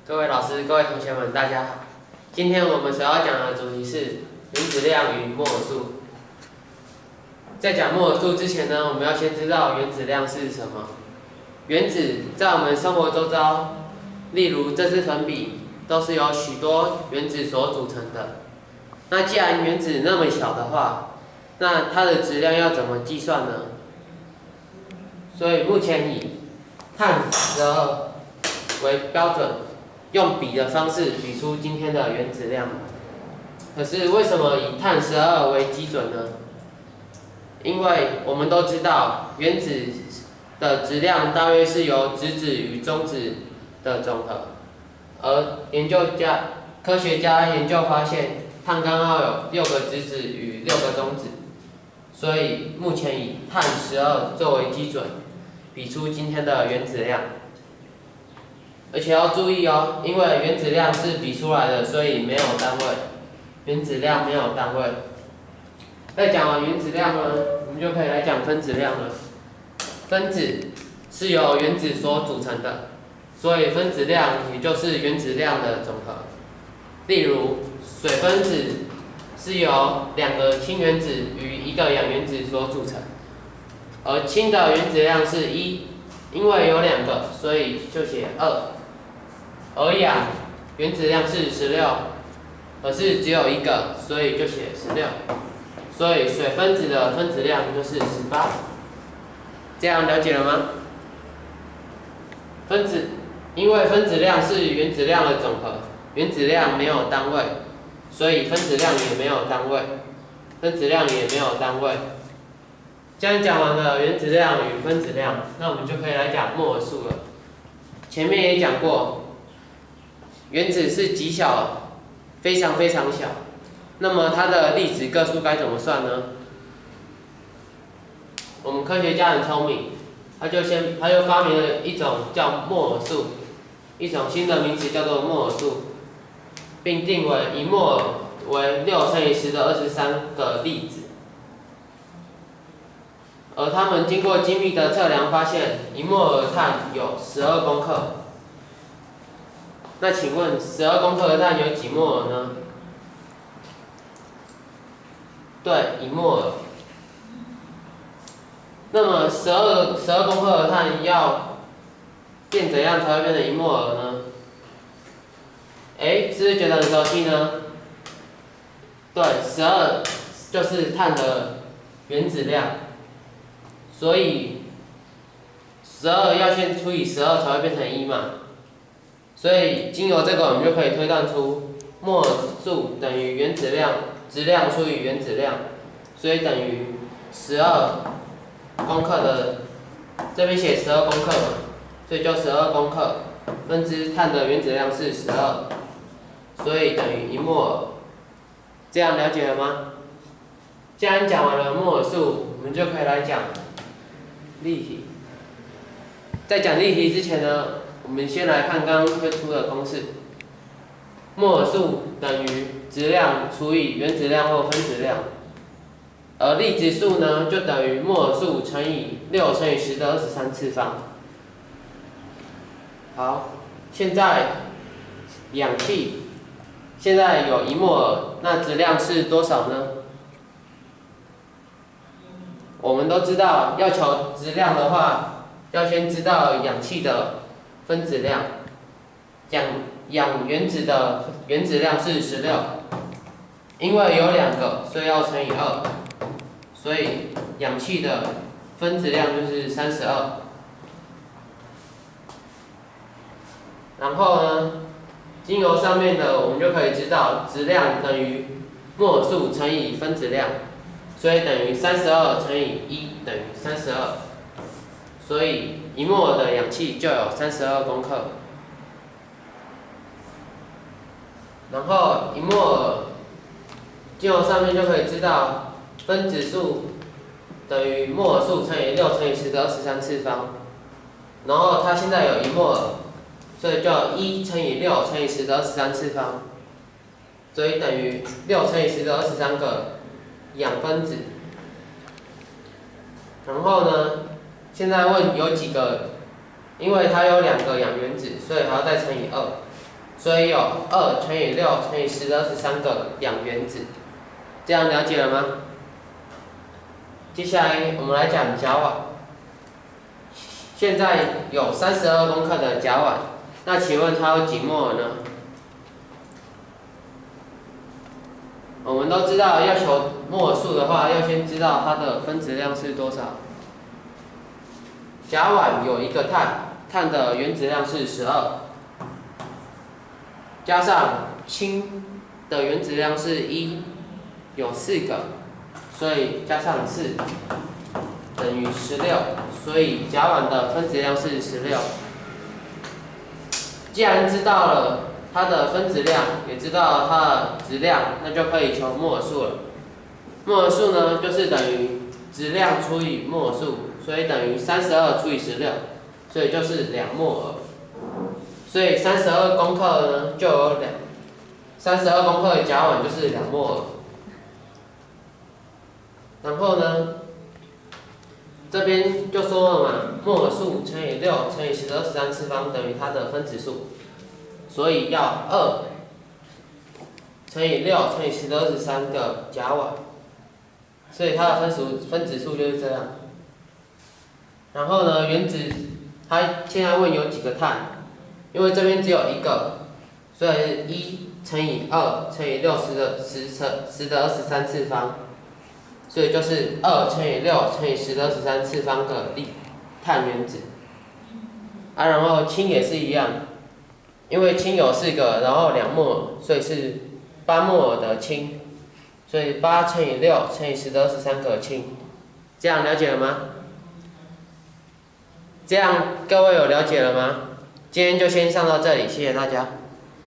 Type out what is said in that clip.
各位老师、各位同学们，大家好。今天我们所要讲的主题是原子量与摩尔数。在讲摩尔数之前呢，我们要先知道原子量是什么。原子在我们生活周遭，例如这支粉笔，都是由许多原子所组成的。那既然原子那么小的话，那它的质量要怎么计算呢？所以目前以碳12为标准。用比的方式比出今天的原子量。可是为什么以碳12为基准呢？因为我们都知道原子的质量大约是由质子与中子的总和，而科学家研究发现，碳刚好有6个质子与6个中子，所以目前以碳12作为基准，比出今天的原子量。而且要注意哦，因为原子量是比出来的，所以没有单位。原子量没有单位。在讲完原子量呢，我们就可以来讲分子量了。分子是由原子所组成的，所以分子量也就是原子量的总和。例如，水分子是由2个氢原子与1个氧原子所组成，而氢的原子量是1，因为有2个，所以就写2。而氧原子量是16，可是只有1个，所以就写16。所以水分子的分子量就是18。这样了解了吗？因为分子量是原子量的总和，原子量没有单位，所以分子量也没有单位，分子量也没有单位。这样讲完了原子量与分子量，那我们就可以来讲摩尔数了。前面也讲过。原子是极小，非常非常小。那么它的粒子个数该怎么算呢？我们科学家很聪明，他就发明了一种叫摩尔数，一种新的名词叫做摩尔数，并定为1摩尔为6乘以10的23个粒子。而他们经过精密的测量发现，1摩尔碳有12公克。那请问12公克的碳有几摩尔呢？对，1摩尔。那么12公克的碳要变怎样才会变成1摩尔呢？是不是觉得很熟悉呢？对，12就是碳的原子量，所以12要先除以12才会变成1嘛。所以经由这个，我们就可以推断出摩尔数等于原子量质量除以原子量，所以等于12公克的，这边写12公克嘛，所以就12公克分之碳的原子量是12，所以等于1摩尔。这样了解了吗？既然讲完了摩尔数，我们就可以来讲例题。在讲例题之前呢，我们先来看刚刚推出的公式，摩尔数等于质量除以原子量或分子量，而粒子数呢就等于摩尔数乘以6乘以10的23次方。好，现在氧气现在有1摩尔，那质量是多少呢？我们都知道，要求质量的话，要先知道氧气的分子量，氧原子的原子量是16，因为有2个，所以要乘以2，所以氧气的分子量就是32。然后呢，经由上面的，我们就可以知道质量等于摩尔数乘以分子量，所以等于32乘以1等于32。所以1摩尔的氧气就有32公克。然后1摩尔，经由上面就可以知道分子数等于摩尔数乘以6乘以10的23次方。然后它现在有1摩尔，所以就1乘以6乘以10的23次方，所以等于6乘以10的23个氧分子。然后呢？现在问有几个，因为它有2个氧原子，所以还要再乘以2，所以有2乘以6乘以10的23个氧原子，这样了解了吗？接下来我们来讲甲烷。现在有32公克的甲烷，那请问它有几摩尔呢？我们都知道，要求摩尔数的话，要先知道它的分子量是多少。甲烷有一个碳，碳的原子量是12，加上氢的原子量是1，有4个，所以加上4等于16，所以甲烷的分子量是16。既然知道了它的分子量，也知道它的质量，那就可以求摩尔数了。摩尔数呢，就是等于质量除以摩尔数，所以等于32除以16，所以就是2摩尔。所以32公克呢，就有32公克的甲烷就是2摩尔。然后呢，这边就说了嘛，摩尔数乘以6乘以10的23次方等于它的分子数，所以要2乘以6乘以10的23个甲烷，所以它的分子数就是这样。然后呢，原子它现在问有几个碳，因为这边只有一个，所以是1乘以2乘以60的23次方。所以就是2乘以6乘以10的23次方个碳原子，然后氢也是一样，因为氢有4个，然后2摩尔，所以是8摩尔的氢，所以8乘以6乘以10的23个氢，这样了解了吗？这样各位有了解了吗？今天就先上到这里，谢谢大家。